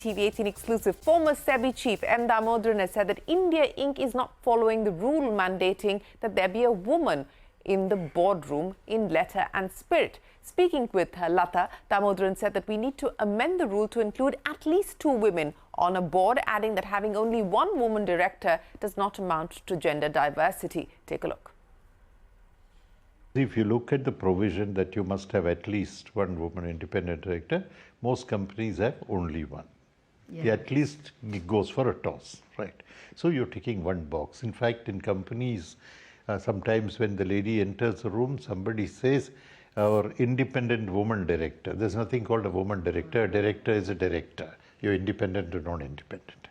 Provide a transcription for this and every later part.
TV18 Exclusive. Former SEBI chief M Damodaran has said that India Inc. is not following the rule mandating that there be a woman in the boardroom in letter and spirit. Speaking with Lata, Damodaran said that we need to amend the rule to include at least 2 women on a board, adding that having only 1 woman director does not amount to gender diversity. Take a look. If you look at the provision that you must have at least 1 woman independent director, most companies have only 1. Yeah. At least it goes for a toss, right? So you're ticking 1 box. In fact, in companies, sometimes when the lady enters the room, somebody says, our independent woman director. There's nothing called a woman director. A director is a director. You're independent or non-independent.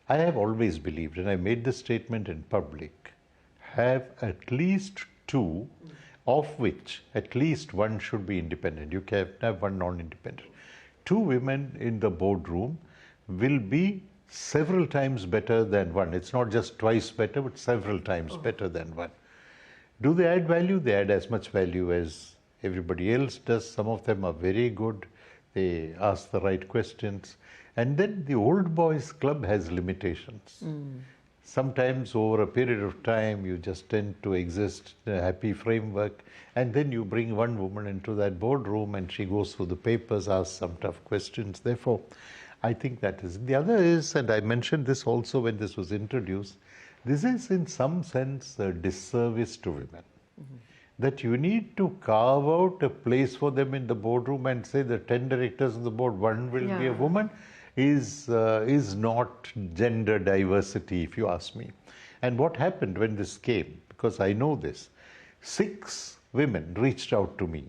I have always believed, and I made this statement in public, have at least 2, of which at least 1 should be independent. You can't have 1 non-independent. 2 women in the boardroom will be several times better than 1. It's not just twice better, but several times better than 1. Do they add value? They add as much value as everybody else does. Some of them are very good. They ask the right questions. And then the old boys club has limitations. Sometimes over a period of time, you just tend to exist in a happy framework, and then you bring 1 woman into that boardroom and she goes through the papers, asks some tough questions. Therefore, I think that is. The other is, and I mentioned this also when this was introduced, this is in some sense a disservice to women. That you need to carve out a place for them in the boardroom and say the 10 directors on the board, 1 will be a woman, is not gender diversity, if you ask me. And what happened when this came, because I know this, 6 women reached out to me.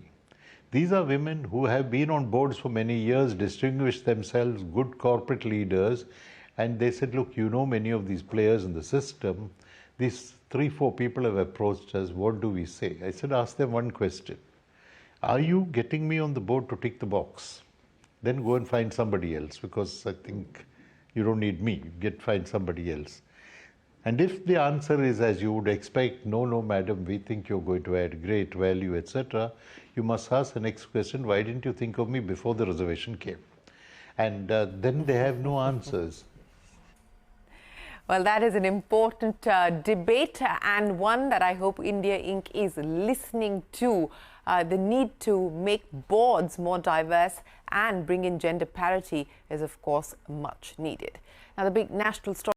These are women who have been on boards for many years, distinguished themselves, good corporate leaders, and they said, look, you know many of these players in the system. These 3-4 people have approached us. What do we say? I said, ask them 1 question. Are you getting me on the board to tick the box? Then go and find somebody else, because I think you don't need me. Find somebody else. And if the answer is as you would expect, no, madam, we think you're going to add great value, etc., you must ask the next question, why didn't you think of me before the reservation came? And then they have no answers. Well, that is an important debate, and one that I hope India Inc. is listening to. The need to make boards more diverse and bring in gender parity is, of course, much needed. Now, the big national story.